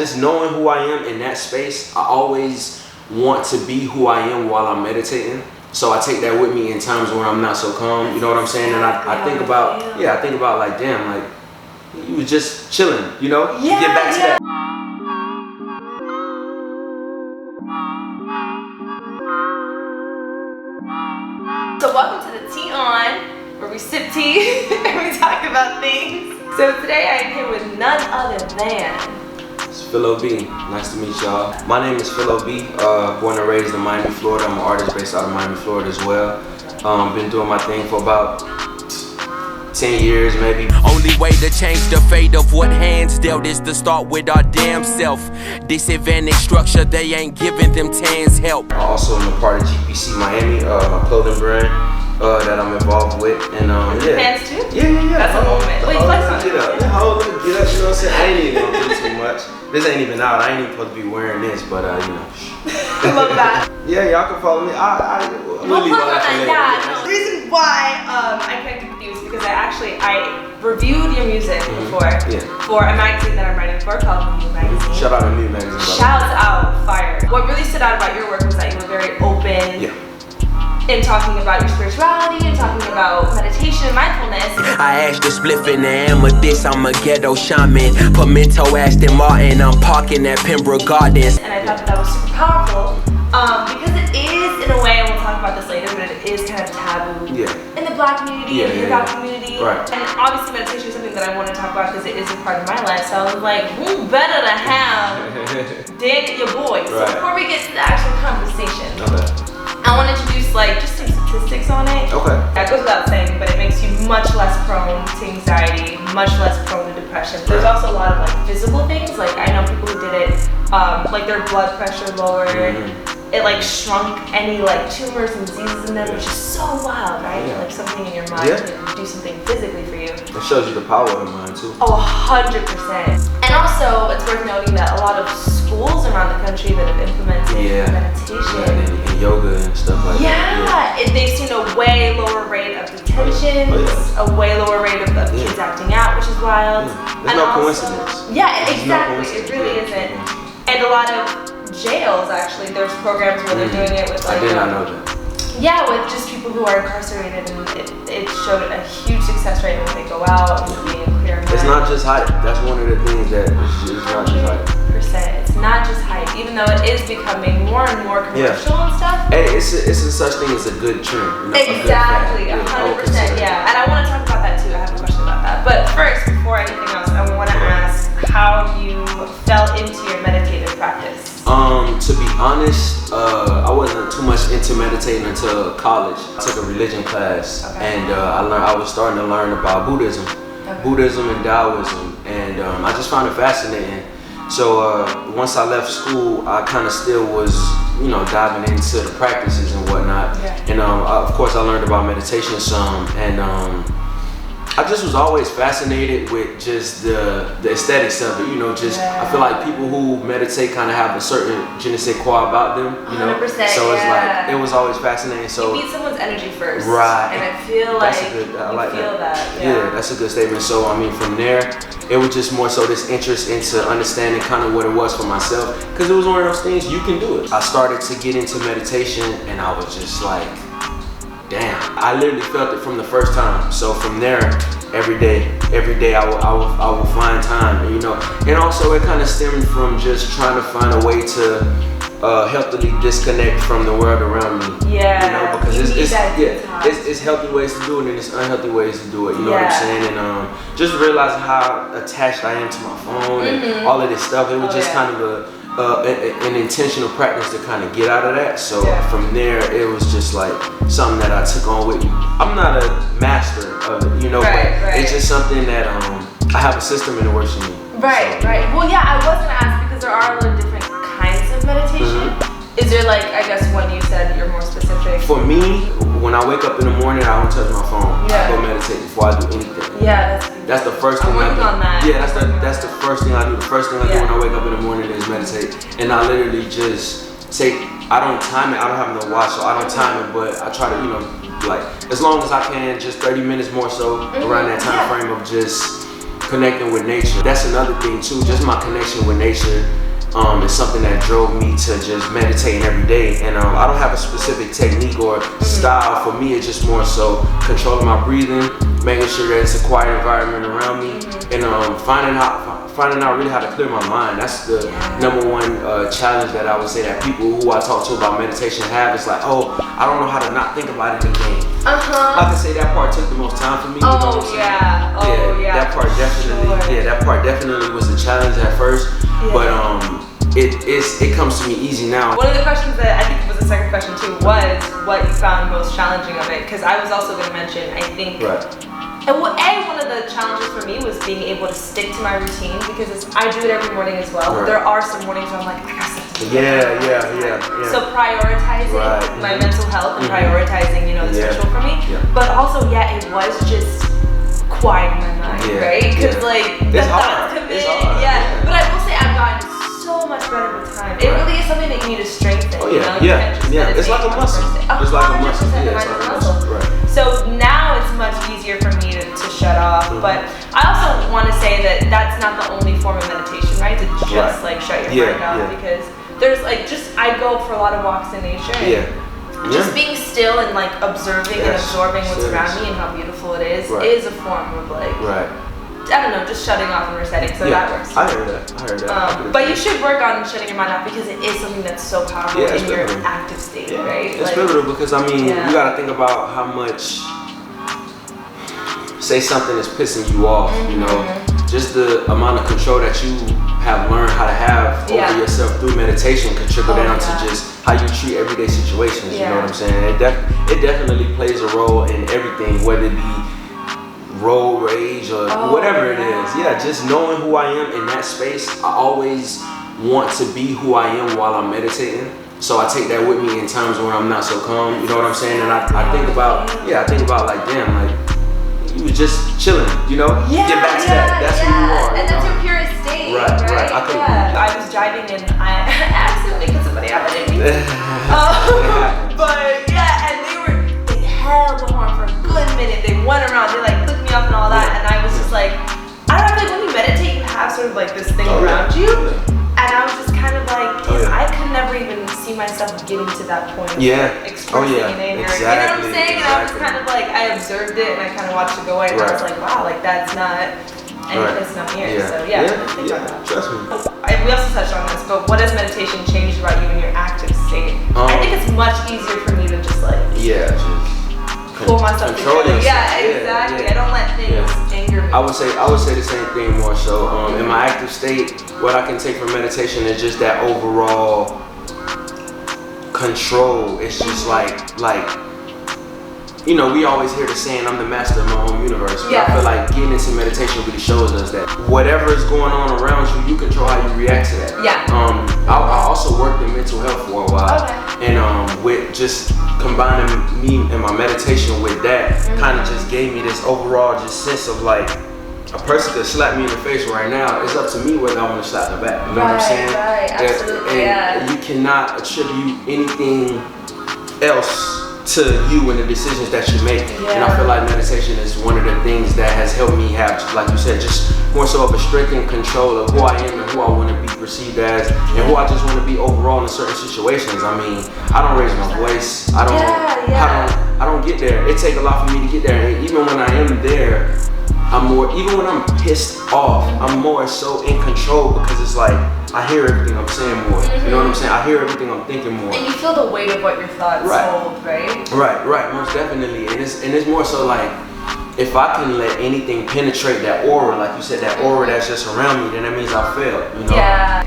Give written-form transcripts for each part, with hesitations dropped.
Just knowing who I am in that space, I always want to be who I am while I'm meditating. So I take that with me in times when I'm not so calm, you know what I'm saying? And I think about, I think about like, damn, like, you was just chilling, you know? Yeah, get back to that. So welcome to the Tea On, where we sip tea and we talk about things. So today I am here with none other than... It's Philo B. Nice to meet y'all. My name is Philo B. Born and raised in Miami, Florida. I'm an artist based out of Miami, Florida as well. Been doing my thing for about 10 years maybe. Only way to change the fate of what hands dealt is to start with our damn self. Disadvantaged structure, they ain't giving them tans help. I also am a part of GPC Miami, my clothing brand that I'm involved with. And Fans too? Yeah. That's a moment. Wait, flex on it. Get up, you know what I'm saying? I ain't even gonna do too much. This ain't even out. I ain't even supposed to be wearing this, but you know. I love that. Yeah, y'all can follow me. We'll plug on that. Yeah. No. The reason why I connected with you is because I reviewed your music before for a magazine that I'm writing for called New Magazine. Shout out to New Magazine. Shout out, fire. What really stood out about your work was that you were very open. In talking about your spirituality and talking about meditation and mindfulness. I asked the spliff in the amethyst, I'm a ghetto shaman. Pimento, Aston Martin, I'm parking at Pembroke Gardens. And I thought that was super powerful because it is, in a way, and we'll talk about this later, but it is kind of taboo in the Black community, in the hip hop community. Right. And obviously meditation is something that I want to talk about because it is a part of my life. So I was like, who better to have than your boy? So before we get to the actual conversation, I want to introduce just some statistics on it. That goes without saying, but it makes you much less prone to anxiety, much less prone to depression. There's also a lot of physical things. Like I know people who did it, like their blood pressure lowered. It shrunk any tumors and diseases in them, which is so wild, right? Like something in your mind can do something physically for you. It shows you the power of the mind too. Oh, 100%. And also, it's worth noting that a lot of schools around the country that have implemented meditation and yoga and stuff like that. They've seen a way lower rate of detentions, a way lower rate of kids acting out, which is wild. There's no coincidence. Yeah, exactly. It really isn't. And a lot of jails, actually, there's programs where they're doing it with I did not know that. Yeah, with just people who are incarcerated, and it showed a huge success rate when they go out and being clear. It's not just hype. That's one of the things that it's not just hype. It's not just hype, even though it is becoming more and more commercial and stuff. Hey, it's a such thing as a good trend. Exactly, 100%. Yeah, and I want to talk about that too. I have a question about that. But first, before anything else, I want to ask how you fell into your meditative practice. To be honest, I wasn't too much into meditating until college. I took a religion class, and I was starting to learn about Buddhism and Taoism, and I just found it fascinating. So once I left school, I kind of still was, diving into the practices and whatnot. And of course, I learned about meditation some, and I just was always fascinated with just the aesthetics of it, I feel like people who meditate kind of have a certain je ne sais quoi about them, 100%, so it's it was always fascinating. So you need someone's energy first, right? And I feel that's like I like that. Yeah, that's a good statement. So I mean, from there, it was just more so this interest into understanding kind of what it was for myself, because it was one of those things you can do it. I started to get into meditation, and I was just like, damn, I literally felt it from the first time. So from there, every day I will find time, and also it kind of stemmed from just trying to find a way to healthily disconnect from the world around me. Because it's healthy ways to do it and it's unhealthy ways to do it. You know what I'm saying? And just realizing how attached I am to my phone and all of this stuff. It was just kind of an intentional practice to kind of get out of that. So from there, it was just something that I took on with me. I'm not a master of it, but it's just something that I have a system and it works for me. Right. Well, yeah, I was gonna ask because there are a lot of different kinds of meditation. Is there I guess one you said you're more specific? For me, when I wake up in the morning, I don't touch my phone. I go meditate before I do anything. That's the first thing I do. On that. That's the first thing I do. The first thing I do when I wake up in the morning is meditate, and I literally just take. I don't time it. I don't have no watch, so I don't time it. But I try to, as long as I can, just 30 minutes more so around that time frame of just connecting with nature. That's another thing too. Just my connection with nature is something that drove me to just meditating every day. And I don't have a specific technique or style. For me, it's just more so controlling my breathing, making sure that it's a quiet environment around me, and finding out really how to clear my mind. That's the number one challenge that I would say that people who I talk to about meditation have. It's like, oh, I don't know how to not think about anything. I can say that part took the most time for me. That part definitely, that part definitely was a challenge at first, but it comes to me easy now. One of the questions that I think was the second question too was what you found most challenging of it, because I was also going to mention, I think, and one of the challenges for me was being able to stick to my routine, because I do it every morning as well. There are some mornings where I'm like, I got something to do. So prioritizing my mental health and prioritizing, the spiritual for me, but also, it was just quieting my mind, right? Because the thoughts come in, but I will say I've gotten so much better with time. It really is something that you need to strengthen. It's like a muscle. It's like a muscle. So now it's much easier for me to shut off, but I also want to say that that's not the only form of meditation, right? To just shut your mind off, because there's I go for a lot of walks in nature. Just being still and observing and absorbing what's around me and how beautiful it is a form of I don't know, just shutting off and resetting. So that works. I heard that. But you should work on shutting your mind off, because it is something that's so powerful in your active state, right? It's pivotal, because you gotta think about how much, say something is pissing you off, just the amount of control that you have learned how to have over yourself through meditation could trickle down to just how you treat everyday situations. You know what I'm saying? It definitely plays a role in everything, whether it be road rage or whatever it is. Just knowing who I am in that space. I always want to be who I am while I'm meditating. So I take that with me in times when I'm not so calm. You know what I'm saying? And I think about, you were just chilling, get back to that. That's who you are. And that's your purest state. Right. I was driving and I accidentally put somebody out that didn't mean to. But and they held the horn for a good minute. They went around, they clicked me up and all that, and I was just I don't know, when you meditate, you have sort of this thing around you, and I was just kind of I could never even see myself getting to that point of expressing in anger. You know what I'm saying? And I was kind of I observed it and I kind of watched it go away, and I was like, wow, that's not any place not here. So think about that. Trust me. And we also touched on this, but what has meditation changed about you in your active state? I think it's much easier for me to just pull myself together. Exactly. I don't let things anger me. I would say the same thing more so. In my active state, what I can take from meditation is just that overall control. It's just we always hear the saying, I'm the master of my own universe. But I feel like getting into meditation really shows us that whatever is going on around you, you control how you react to that. I also worked in mental health for a while. And with just combining me and my meditation with that, kind of just gave me this overall just sense of a person could slap me in the face right now. It's up to me whether I want to slap them back. You know what I'm saying? Right, absolutely. And you cannot attribute anything else to you and the decisions that you make. And I feel like meditation is one of the things that has helped me have, like you said, just more so of a strict control of who I am and who I want to be perceived as, and who I just want to be overall in certain situations. I don't raise my voice. I don't get there. It takes a lot for me to get there. And even when I am there, even when I'm pissed off, I'm more so in control, because it's I hear everything I'm saying more. You know what I'm saying? I hear everything I'm thinking more. And you feel the weight of what your thoughts hold, right? Right, most definitely. And it's more so if I can let anything penetrate that aura, like you said, that aura that's just around me, then that means I failed.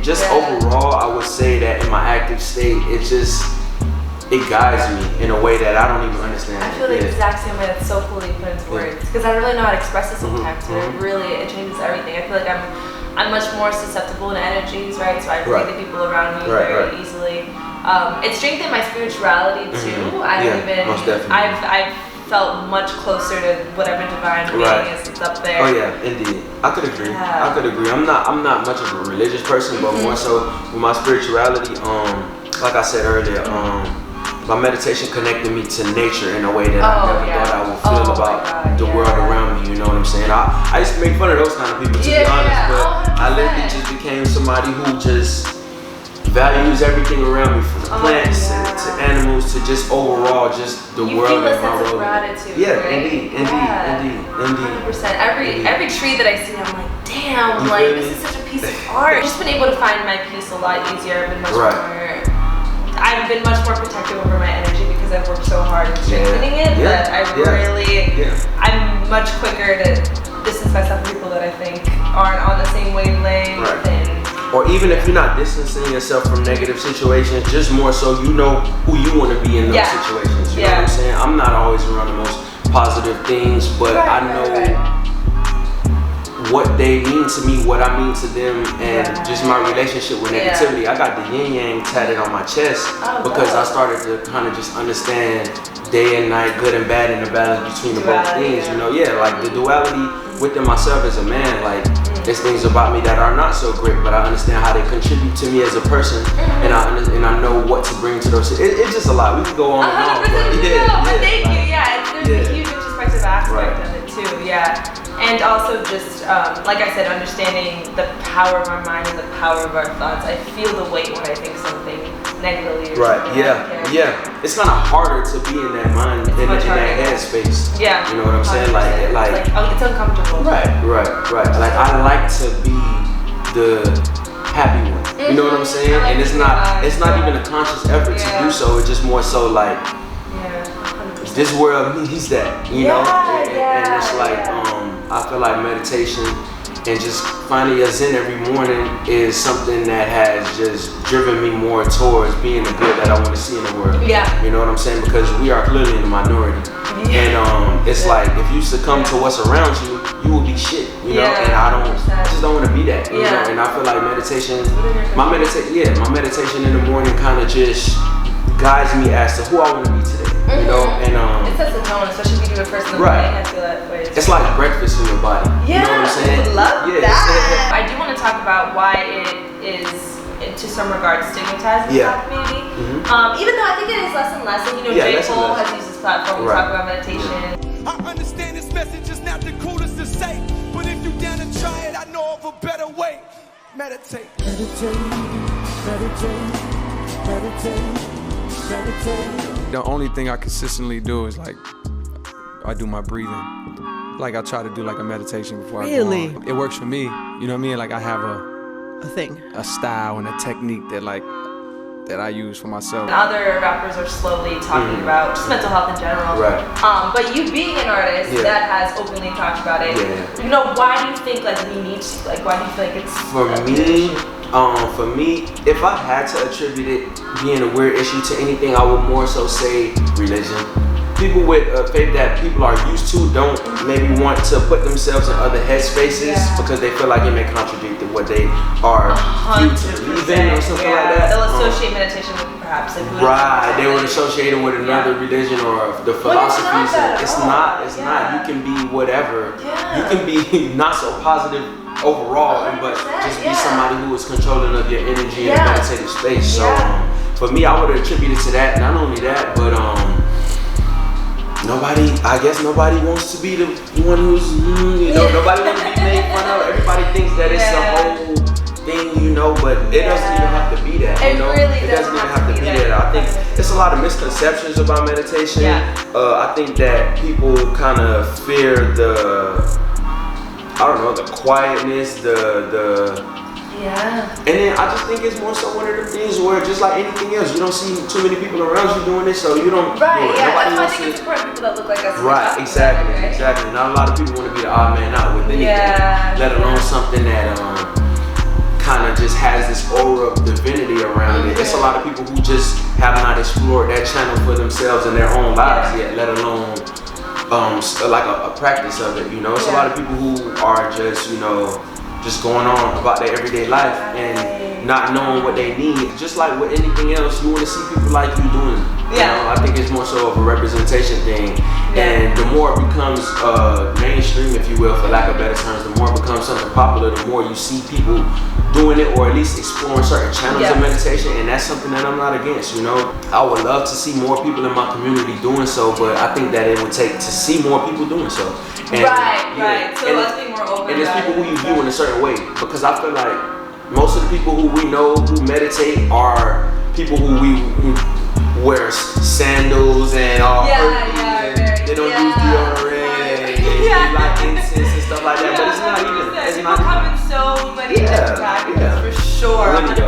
Just overall, I would say that in my active state, it guides me in a way that I don't even understand. I feel the exact same way. That's so cool that you put into words, because I really know how to express it sometimes. It changes everything. I feel like I'm much more susceptible to energies, right? So I read the people around me very easily. It strengthened my spirituality too. I've felt much closer to whatever divine being is up there. Oh yeah, indeed. I could agree. I'm not much of a religious person, but more so with my spirituality. Like I said earlier, my meditation connected me to nature in a way that I never thought I would feel about the world around me. You know what I'm saying? I used to make fun of those kind of people, to be honest, but I literally just became somebody who just values everything around me, from plants to animals to just overall just the world and my role. Gratitude, yeah, right? indeed. 100%. Every tree that I see, I'm like, damn, like this is such a piece of art. I've just been able to find my peace a lot easier. I've been much more protective over my energy because I've worked so hard in strengthening it. But I'm much quicker to distance myself from people that I think aren't on the same wavelength. Or even if you're not distancing yourself from negative situations, just more so you know who you want to be in those situations. You know what I'm saying? I'm not always around the most positive things, but I know what they mean to me, what I mean to them, and just my relationship with negativity. I got the yin yang tatted on my chest because I started to kind of just understand day and night, good and bad, and the balance between the both things. You know, like the duality within myself as a man. Like there's things about me that are not so great, but I understand how they contribute to me as a person, and I know what to bring to those. It's just a lot. We could go on and on. But thank you. There's a huge introspective aspect of it too. And also just, like I said, understanding the power of our mind and the power of our thoughts. I feel the weight when I think something negatively. It's kind of harder to be in that mind, in that head space. You know what I'm saying? Like it's uncomfortable. Right. Like I like to be the happy one. You know what I'm saying? And it's not even a conscious effort to do so. It's just more so like, this world needs that, you know? And it's like, I feel like meditation and just finding a zen every morning is something that has just driven me more towards being the good that I want to see in the world. You know what I'm saying? Because we are clearly in the minority. And it's like, if you succumb to what's around you, you will be shit, you know? And I just don't want to be that, you know? And I feel like meditation, my meditation in the morning kind of just guides me as to who I want to be today. You know, and it sets the tone, especially if you do it first in the morning. I feel that way. It's like breakfast in your body. You know what I'm saying? I love that. I do want to talk about why it is, to some regards, stigmatized in the Black community. Even though I think it is less and less. And J. Cole has used this platform to talk about meditation. I understand this message is not the coolest to say, but if you down to try it, I know of a better way. Meditate. The only thing I consistently do is like, I do my breathing. Like I try to do like a meditation before I go on. It works for me, you know what I mean? Like I have a style and a technique that I use for myself. Other rappers are slowly talking about just mental health in general. But you being an artist that has openly talked about it, you know, why do you think like we need to, like why do you feel like it's for me, if I had to attribute it being a weird issue to anything, I would more so say religion. People with faith that people are used to don't maybe want to put themselves in other headspaces because they feel like it may contradict what they are used to believe in or something like that. They'll associate meditation with perhaps like they would associate it with another religion or the philosophies. It's not. You can be whatever. You can be not so positive overall, but just be somebody who is controlling of your energy in a meditative space. So for me, I would attribute it to that. Not only that, but nobody wants to be the one who's, nobody wants to be made fun of. Everybody thinks that it's a whole thing, you know, but it doesn't even have to be that, you know? It doesn't even have to be that. I think there's a lot of misconceptions about meditation. I think that people kind of fear the quietness, and then I just think it's more so one of the things where just like anything else, you don't see too many people around you doing this, so you don't. That's why I think it's important people that look like us. Exactly. Not a lot of people want to be the odd man out with anything, let alone something that kind of just has this aura of divinity around it. It's a lot of people who just have not explored that channel for themselves in their own lives yet, let alone like a practice of it. You know, it's a lot of people who are just, just going on about their everyday life and not knowing what they need. Just like with anything else, you want to see people like you doing You know, I think it's more so of a representation thing. And the more it becomes mainstream, if you will, for lack of better terms, the more it becomes something popular, the more you see people doing it or at least exploring certain channels of meditation, and that's something that I'm not against, you know. I would love to see more people in my community doing so, but I think that it would take to see more people doing so. And, right. So let's be more open. And there's people who you view in a certain way, because I feel like most of the people who we know who meditate are people who wear sandals and all they don't use deodorant and they like incense and stuff like that, but it's not even. People come in so many different packages for sure, 100%.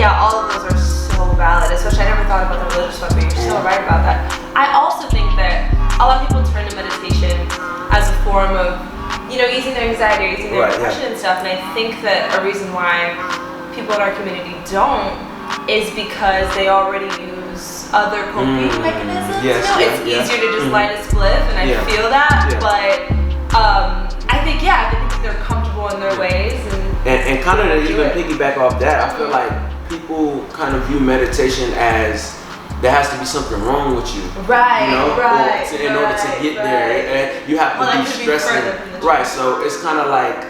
All of those are so valid, especially I never thought about the religious one, but you're so right about that. I also think that a lot of people turn to meditation as a form of, you know, easing their anxiety, easing their depression and stuff, and I think that a reason why people in our community don't is because they already use other coping mechanisms. It's easier to just light a spliff, and I feel that, but I think they're comfortable in their ways, and kind of to even piggyback off that, I feel like people kind of view meditation as there has to be something wrong with you, right? You know, in order to get there, you have to be stressing, right? So it's kind of like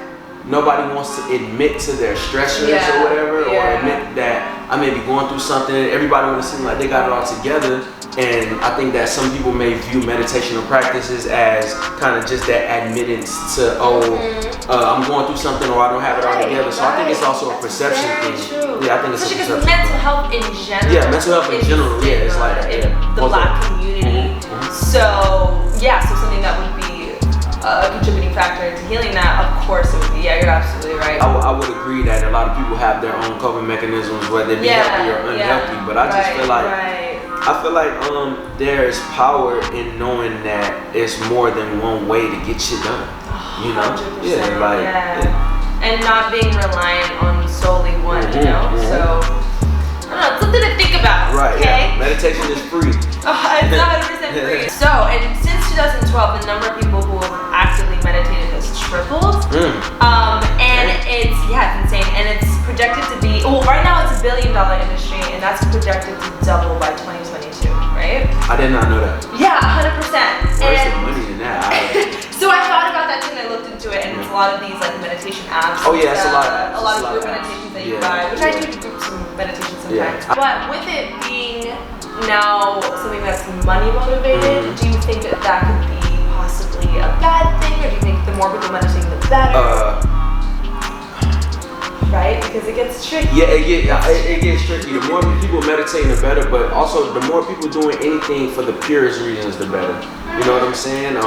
nobody wants to admit to their stressors or whatever, or admit that I may be going through something. Everybody want to seem like they got it all together. And I think that some people may view meditational practices as kind of just that admittance to, I'm going through something or I don't have it all together. So I think it's also a perception thing. True. Yeah, I think it's a perception thing. Mental health in general. Yeah, mental health in general. Yeah, it's like that. In the Black community. So something that would be a contributing factor into healing that, of course it would be. Yeah, you're absolutely right. I would agree that a lot of people have their own coping mechanisms, whether they be healthy or unhealthy. But I just feel like there's power in knowing that it's more than one way to get shit done. You know? 100%, and not being reliant on solely one, you know? So, I don't know, it's something to think about. Right, okay? Meditation is free. It's 100% free. So, and since 2012, the number of people who have actively meditated has tripled. And it's insane. And it's projected to be, right now it's $1 billion industry, and that's projected to double by 2022, right? I did not know that. Yeah, 100%. Where's the money in that? So I thought about that too, and I looked into it, and it's a lot of these like meditation apps. It's a lot of apps. A lot of group meditations that you buy, which I do group some meditation sometimes. But with it being now something that's money motivated, do you think that that could be possibly a bad thing, or do you think the more people meditating, the better? Right? Because it gets tricky. Yeah, it gets tricky. The more people meditating, the better. But also, the more people doing anything for the purest reasons, the better. You know what I'm saying?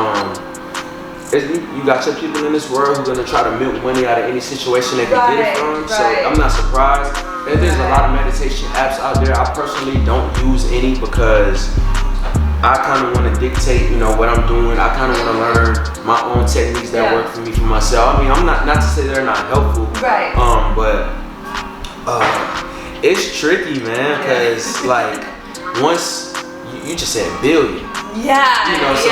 You got your people in this world who are gonna try to milk money out of any situation they can get it from. So I'm not surprised. There's a lot of meditation apps out there. I personally don't use any because I kind of want to dictate, you know, what I'm doing. I kind of want to learn my own techniques that work for me, for myself. I mean, I'm not to say they're not helpful, right? But it's tricky, man, because like once you just said billion, you know, so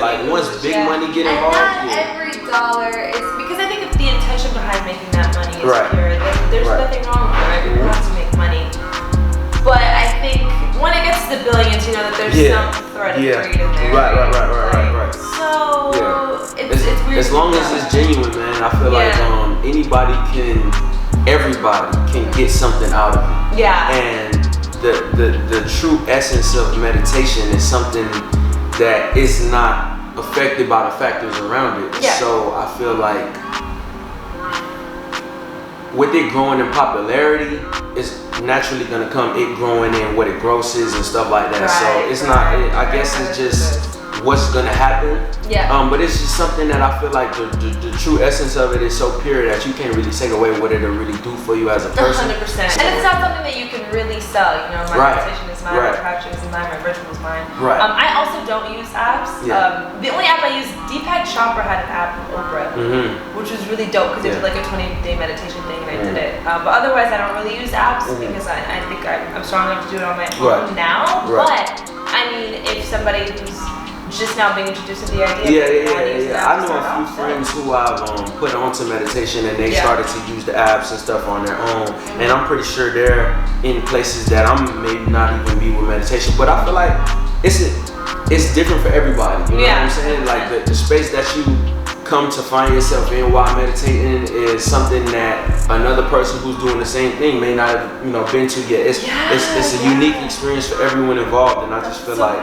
like once big money get involved, and not every dollar is, because I think if the intention behind making that money is pure, then there's nothing wrong with it. Everyone wants to make money, but I think when it gets to the billions, you know that there's some thread of greed in there. Right. So it's weird. As long as it's genuine, man, I feel like everybody can get something out of it. Yeah. And the true essence of meditation is something that is not affected by the factors around it. Yeah. So I feel like with it growing in popularity, it's naturally gonna come it growing in what it grosses and stuff like that. So it's not. I guess it's just what's gonna happen. Yeah. But it's just something that I feel like the true essence of it is so pure that you can't really take away what it'll really do for you as a person. 100%. And it's not something that you can really sell. You know, my meditation is mine, my practice is mine, my ritual is mine. Right. I also don't use apps. Yeah. The only app I use, Deepak Chopra had an app with Oprah, which was really dope because it did like a 20-day meditation thing, and I did it. But otherwise, I don't really use apps because I think I'm strong enough to do it on my own now. Right. But I mean, if somebody who's just now being introduced to the idea. Yeah. I know a few friends who I've put onto meditation, and they started to use the apps and stuff on their own. And I'm pretty sure they're in places that I'm maybe not even be with meditation. But I feel like it's different for everybody. You know what I'm saying? Like the space that you come to find yourself in while meditating is something that another person who's doing the same thing may not have been to yet. It's a unique experience for everyone involved, and I just feel like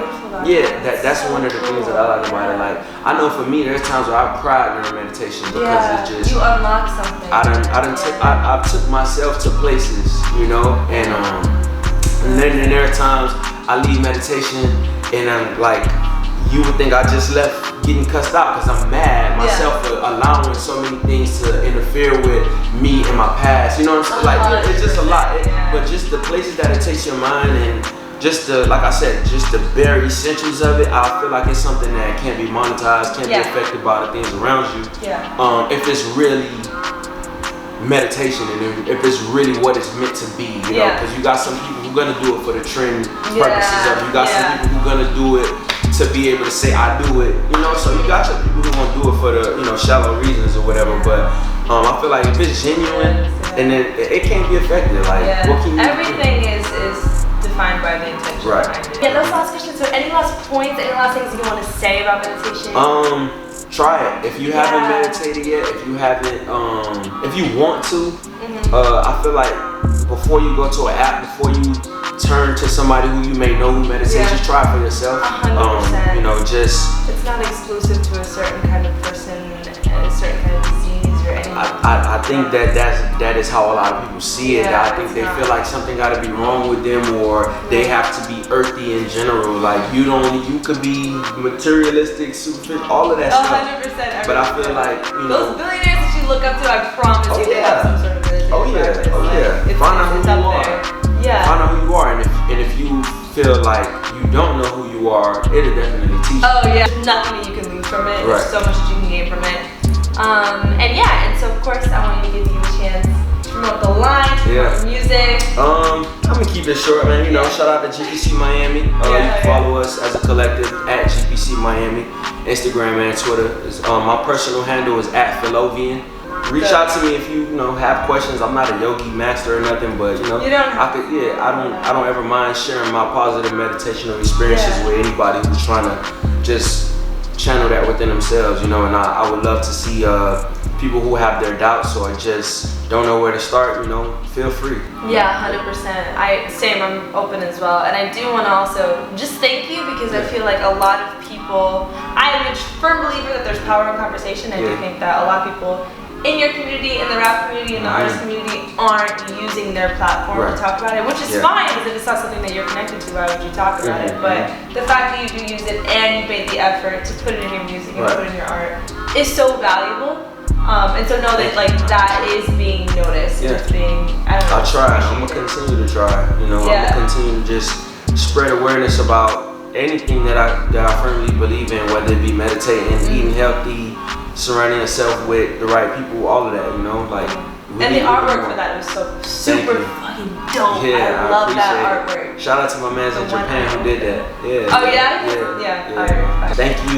that's one of the things that I like about it. Like I know for me, there's times where I've cried during meditation because it's just you unlock something. I took myself to places, and then there are times I leave meditation and I'm like, you would think I just left getting cussed out because I'm mad myself for allowing so many things to interfere with me and my past. You know what I'm saying? Like it's just a lot. But just the places that it takes your mind and just like I said, just the bare essentials of it, I feel like it's something that can't be monetized, can't be affected by the things around you. If it's really meditation and if it's really what it's meant to be, you know, because you got some people who are gonna do it for the trend purposes of it. You got some people who are gonna do it to be able to say I do it, so you got your people who gonna do it for the shallow reasons or whatever. But I feel like if it's genuine, and then it can't be affected. Like what can you everything is defined by the intention behind it. Those last questions. So any last points, any last things you want to say about meditation? Try it. If you haven't meditated yet, if you haven't, if you want to, I feel like before you go to an app, before you turn to somebody who you may know who meditates, just try it for yourself. 100%. Just. It's not exclusive to a certain kind of person, a certain kind of disease or anything. I think that is how a lot of people see it. I think they feel like something got to be wrong with them, or they have to be earthy in general. Like you could be materialistic, superficial, all of that stuff. 100%. But I feel like those billionaires that you look up to, I promise you, they have some sort of religion. Find out who you are. Find out who you are, and if you feel like you don't know who you are, it'll definitely teach you. There's nothing that you can lose from it. There's so much that you can gain from it. And so of course I want to give you a chance to promote the line, promote the music. I'm gonna keep it short, man. Shout out to GPC Miami. You can follow us as a collective at GPC Miami, Instagram and Twitter. My personal handle is at Philo B and I. Reach out to me if you have questions. I'm not a yogi master or nothing, but you don't I don't ever mind sharing my positive meditational experiences with anybody who's trying to just channel that within themselves, and I would love to see people who have their doubts or just don't know where to start, feel free. 100%. I'm open as well. And I do want to also just thank you because I feel like a lot of people, I am a firm believer that there's power in conversation. I do think that a lot of people in your community, in the rap community, in the artist community aren't using their platform to talk about it, which is fine because if it's not something that you're connected to, why would you talk about it? But the fact that you do use it and you made the effort to put it in your music and put it in your art is so valuable. And so know that that is being noticed. It's being, I'll try. I'm gonna continue to try. I'm gonna continue to just spread awareness about anything that I firmly believe in, whether it be meditating, eating healthy, surrounding yourself with the right people, all of that, and the artwork for that was so super fucking dope. I love that artwork. Shout out to my mans in Japan who did that. Thank you.